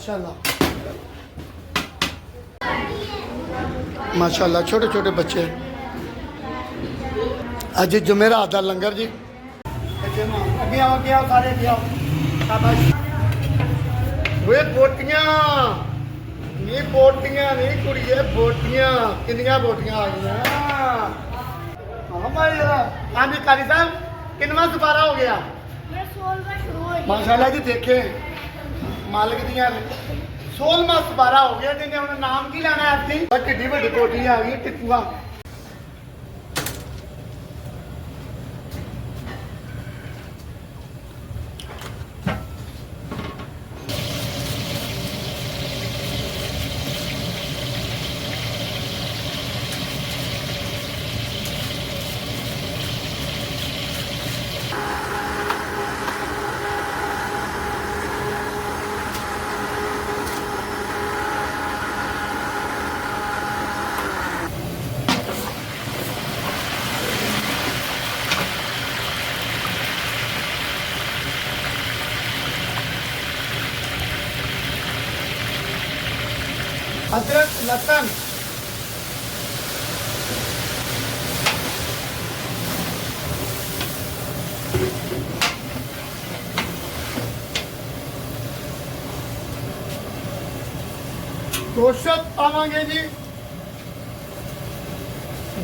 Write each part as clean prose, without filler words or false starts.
माशाल्लाह माशाल्लाह छोटे छोटे बच्चे अज जुमेरात दा लंगर जी अगे आओ सारे अगे आओ शाबाश वे बोटियां नहीं कुड़िए बोटियां कितनियां बोटियां आ गई हाँ भाई हाँ जी कारी साहब कितना सपारा हो गया माशाल्लाह जी देखे मालिक दियां 16वां सपारा हो गया जिन्हें उन्हें नाम की लेना है अपनी किड्डी बड़ी कोठी आ गई टिक्कुआ अदरक लहसुन गोश्त पावांगे जी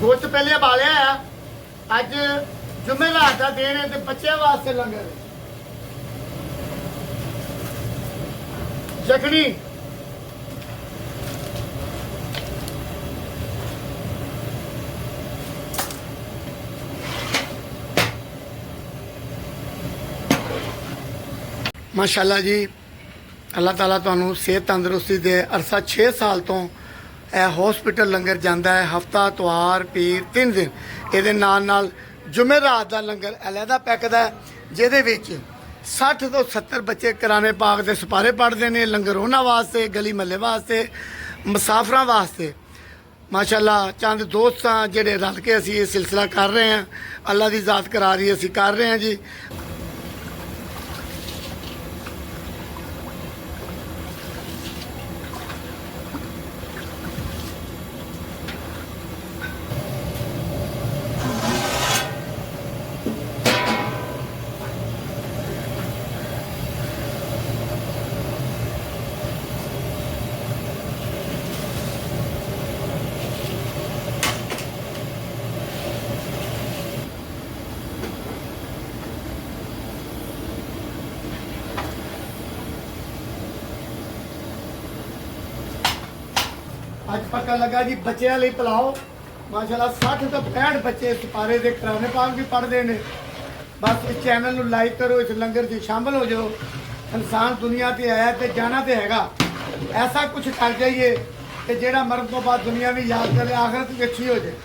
गोश्त पहले उबालिया है अज जुमेरात का दिन है तो बच्चों वास्ते लंगर चटनी माशाल्लाह जी अल्लाह ताला तुहानू सेहत तंदुरुस्ती दे अरसा 6 साल तो हॉस्पिटल लंगर जाता है हफ्ता इतवार पीर 3 दिन ये नाल जुमेरात का लंगर अलहदा पैकदा है जिहदे विच 60 तो 70 बच्चे कुरान पाक के सिपारे पढ़ते हैं लंगर उन्हां वास्ते गली महल्ले वास्ते मुसाफरां वास्ते माशाल्लाह चंद दोस्त जिहड़े रल के असीं ये सिलसिला कर रहे हैं अल्लाह की ज़ात करा रही असीं कर रहे हैं जी अज पता लगा जी बच्चों लिए पिलाओ माशाल्लाह 60 तो 65 बच्चे सिपारे के कुरान पाक भी पढ़ते हैं बस इस चैनल को लाइक करो इस लंगर से शामिल हो जाओ इंसान दुनिया से आया तो जाना तो हैगा ऐसा कुछ कर जाइए कि जेड़ा मरन तो बाद दुनिया भी याद करे आखिरत भी अच्छी हो जाए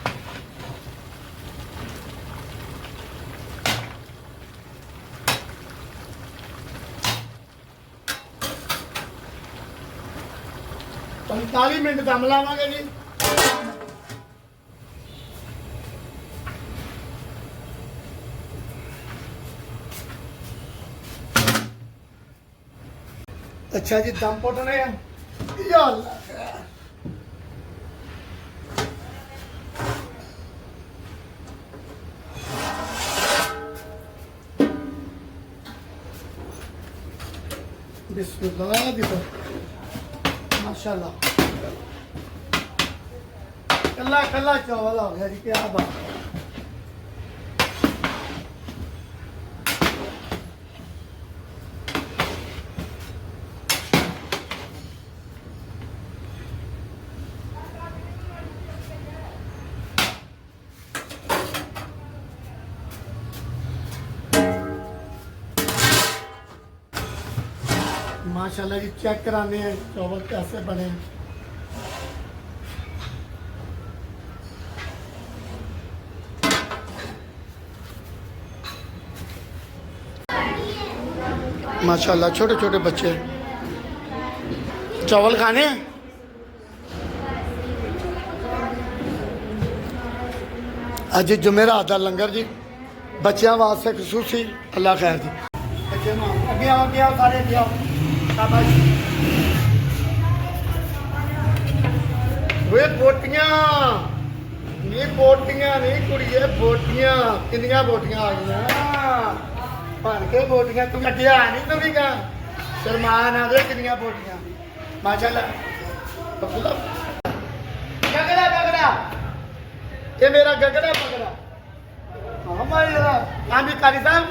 पैंतालीस मिनट दम लावांगे जी अच्छा जी दम पोटने हैं या अल्लाह बिस्मिल्लाह देखो माशाल्लाह कल्ला कल्ला चावल हो गया जी क्या बात माशाल्लाह जी चेक कराने हैं चावल कैसे बने माशाल्लाह छोटे छोटे बच्चे चावल खाने हैं अज जुमेरात दा लंगर जी बच्चों वास्ते खसूसी अल्लाह खैर जी अगे आओ सारे अगे आओ शाबाश ਓਏ ਬੋਟੀਆਂ ਨਹੀਂ ਬੋਟੀਆਂ ਨਹੀਂ ਕੁੜੀਏ ਬੋਟੀਆਂ ਕਿੰਨੀਆਂ ਬੋਟੀਆਂ ਆ ਗਈਆਂ ਭਰ ਕੇ ਬੋਟੀਆਂ ਤੂੰ ਲੱਗਿਆ ਨਹੀਂ ਤੂੰ ਵੀ ਗਾ ਸ਼ਰਮਾਨ ਆ ਦੇ ਕਿੰਨੀਆਂ ਬੋਟੀਆਂ ਮਾਸ਼ਾਅੱਲਾ ਗਗੜਾ ਗਗੜਾ ਇਹ ਮੇਰਾ ਗਗੜਾ ਪਗੜਾ ਹਾਂ ਮਾਈ ਹਾਂ ਵੀ ਕਾਰੀ ਸਾਹਿਬ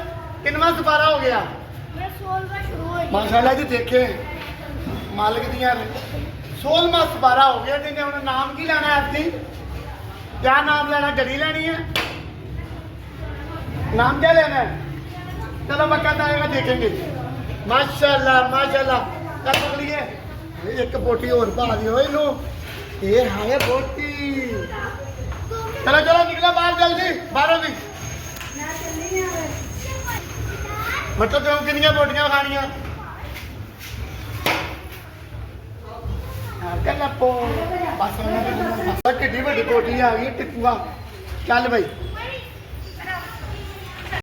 ਕਿੰਨਵਾਂ ਦੁਬਾਰਾ ਹੋ ਗਿਆ मैं 16वां शुरू हो गया ਮਾਸ਼ਾਅੱਲਾ ਜੀ ਦੇਖੇ ਮਾਲਕ ਦੀਆਂ 16ਵਾਂ ਦੁਬਾਰਾ ਹੋ ਗਿਆ ਜਿਹਨੇ ਹੁਣ ਨਾਮ ਕੀ ਲੈਣਾ ਹੈ ਆਪਣੀ क्या नाम लेना गड़ी लेनी है नाम क्या लेना है चलो वक्त आएगा देखेंगे माशाल्लाह माशाल्लाह कल पकड़िए एक बोटी और पा दी हो इनू ये है बोटी चलो चलो निकलो बाहर जल्दी बाहरों भी मतलब तुम कितनी बोटियां खानियां किड्डी बड़ी कोठी आ गई टिकुआ चल भाई